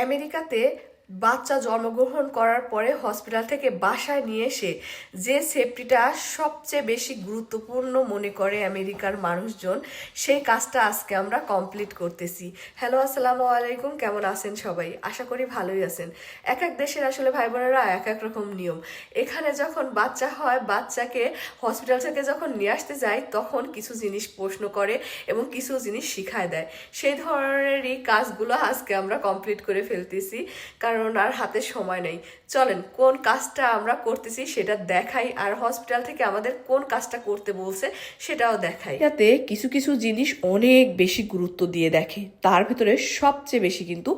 আমেরিকাতে বাচ্চা জন্মগ্রহণ করার পরে হসপিটাল থেকে বাসায় নিয়ে এসে যে সেফটিটা সবচেয়ে বেশি গুরুত্বপূর্ণ মনে করে আমেরিকার মানুষজন, সেই কাজটা আজকে আমরা কমপ্লিট করতেছি। হ্যালো, আসসালামু আলাইকুম, কেমন আছেন সবাই? আশা করি ভালোই আছেন। এক এক দেশের আসলে ভাই বোনেরা এক এক রকম নিয়ম। এখানে যখন বাচ্চা হয়, বাচ্চাকে হসপিটাল থেকে যখন নিয়ে আসতে যায়, তখন কিছু জিনিস প্রশ্ন করে এবং কিছু জিনিস শিখায় দেয়। সেই ধরনেরই কাজগুলো আজকে আমরা কমপ্লিট করে ফেলতেছি, কারণ আর হাতে সময় নেই। চলেন কোন কাজটা আমরা করতেছি সেটা দেখাই, আর হসপিটাল থেকে আমাদের কোন কাজটা করতে বলছে সেটাও দেখাই। যাতে কিছু কিছু জিনিস অনেক বেশি গুরুত্ব দিয়ে দেখে, তার ভিতরে সবচেয়ে বেশি কিন্তু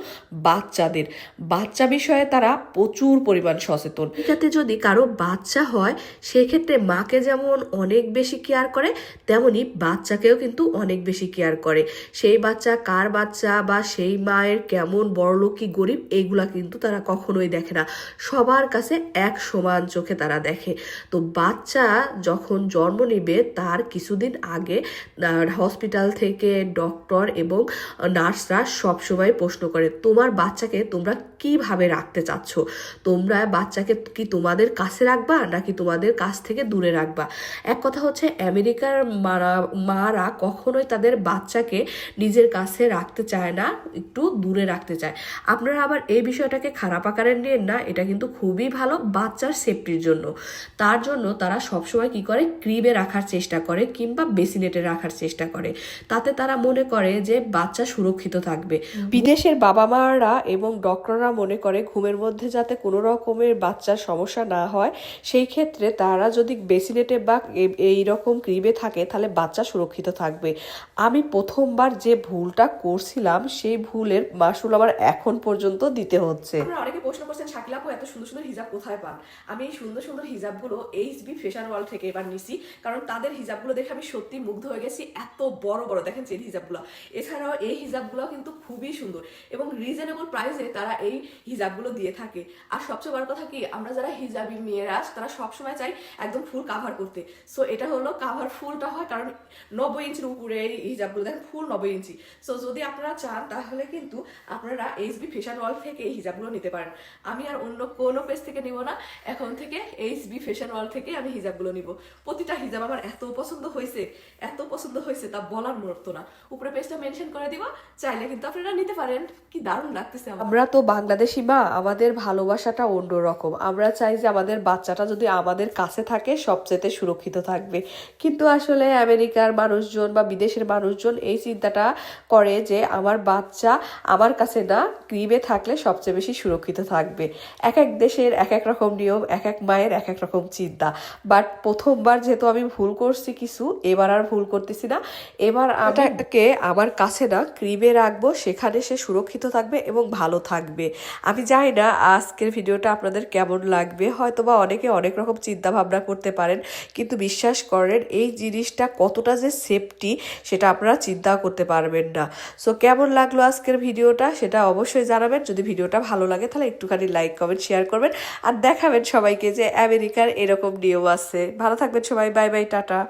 বাচ্চাদের বাচ্চা বিষয়ে তারা প্রচুর পরিমাণ সচেতন। যাতে যদি কারো বাচ্চা হয়, সেক্ষেত্রে মাকে যেমন অনেক বেশি কেয়ার করে, তেমনি বাচ্চাকেও কিন্তু অনেক বেশি কেয়ার করে। সেই বাচ্চা কার বাচ্চা বা সেই মায়ের কেমন বড়লোক কি গরিব, এইগুলা কিন্তু তারা কখনোই দেখে না। সবার কাছে এক সমান চোখে তারা দেখে। তো বাচ্চা যখন জন্ম নেবে তার কিছুদিন আগে হসপিটাল থেকে ডক্টর এবং নার্সরা সবসময় প্রশ্ন করে, তোমার বাচ্চাকে তোমরা কিভাবে রাখতে চাচ্ছ? তোমরা বাচ্চাকে কি তোমাদের কাছে রাখবা নাকি তোমাদের কাছ থেকে দূরে রাখবা? এক কথা হচ্ছে, আমেরিকার মারা কখনোই তাদের বাচ্চাকে নিজের কাছে রাখতে চায় না, একটু দূরে রাখতে চায়। আপনারা আবার এই বিষয়টাকে খারাপ আকারে নেন না, এটা কিন্তু খুবই ভালো বাচ্চার সেফটির জন্য। তার জন্য তারা সবসময় কি করে, ক্রিবে রাখার চেষ্টা করে কিংবা বেসিনেটে রাখার চেষ্টা করে। তাতে তারা মনে করে যে বাচ্চা সুরক্ষিত থাকবে। বিদেশের বাবা মারা এবং ডক্টররা মনে করে ঘুমের মধ্যে যাতে কোনো রকমের বাচ্চার সমস্যা না হয়, সেই ক্ষেত্রে তারা যদি বেসিনেটে বা এই রকম ক্রিবে থাকে তাহলে বাচ্চা সুরক্ষিত থাকবে। আমি প্রথমবার যে ভুলটা করছিলাম, সেই ভুলের মাসুল আমার এখন পর্যন্ত দিতে হচ্ছে। অনেকে প্রশ্ন করছেন, শাকিলা আপু এত সুন্দর সুন্দর হিজাব কোথায় পান? আমি এই সুন্দর সুন্দর হিজাবগুলো এইচবি ফ্যাশন ওয়ার্ল্ড থেকে এবার নিছি, কারণ তাদের হিজাবগুলো দেখে আমি সত্যি মুগ্ধ হয়ে গেছি। এত বড় বড় দেখেন চেন হিজাবগুলো। এছাড়াও এই হিজাবগুলো কিন্তু খুবই সুন্দর এবং রিজনেবল প্রাইসে তারা এই হিজাবগুলো দিয়ে থাকে। আর সবচেয়ে বড় কথা কি, আমরা যারা হিজাবি মেয়েরা তারা সবসময় চাই একদম ফুল কাভার করতে। সো এটা হলো কাভার ফুলটা হয়, কারণ 90 ইঞ্চির উপরে এই হিজাবগুলো দেখেন, ফুল 90 ইঞ্চি। সো যদি আপনারা চান তাহলে কিন্তু আপনারা এইচবি ফ্যাশন ওয়ার্ল্ড থেকে এই হিজাবগুলো নিতে পারেন। আমি আর অন্য কোনো পেজ থেকে নিব না, এখন থেকে এইচবি ফ্যাশন ওয়ার্ল্ড থেকে আমি হিজাবগুলো নিব। প্রতিটা হিজাব আমার এত পছন্দ হয়েছে, এত পছন্দ হয়েছে তা বলার মতো না। উপরে পেজটা মেনশন করে দিব, চাইলে কিন্তু আপনারা নিতে পারেন। কি দারুণ লাগতেছে। আমরা তো বাংলাদেশি মা, আমাদের ভালোবাসাটা অন্যরকম। আমরা চাই যে আমাদের বাচ্চাটা যদি আমাদের কাছে থাকে সবচেয়ে সুরক্ষিত থাকবে। কিন্তু আসলে আমেরিকার মানুষজন বা বিদেশের মানুষজন এই চিন্তাটা করে যে আমার বাচ্চা আমার কাছে না, ক্রিবে থাকলে সবচেয়ে বেশি সুরক্ষিত থাকবে। এক এক দেশের এক এক রকম নিয়ম, এক এক মায়ের এক এক রকম চিন্তা। বাট প্রথমবার যেহেতু আমি ভুল করছি কিছু, এবার আর ভুল করতেছি না। এবার আমাকে আমার কাছে না, ক্রিবে রাখবো, সেখানে সে সুরক্ষিত থাকবে এবং ভালো থাকবে। আমি জানি না আজকের ভিডিওটা আপনাদের কেমন লাগবে, হয়তোবা অনেকে অনেক রকম চিন্তা ভাবনা করতে পারেন, কিন্তু বিশ্বাস করেন এই জিনিসটা কতটা যে সেফটি সেটা আপনারা চিন্তা করতে পারবেন না। সো কেমন লাগলো আজকের ভিডিওটা সেটা অবশ্যই জানাবেন। যদি ভিডিওটা ভালো লাগে তাহলে একটুখানি লাইক কমেন্ট শেয়ার করবেন, আর দেখাবেন সবাইকে যে আমেরিকার এরকম নিয়ম আছে। ভালো থাকবেন সবাই, বাই বাই, টাটা।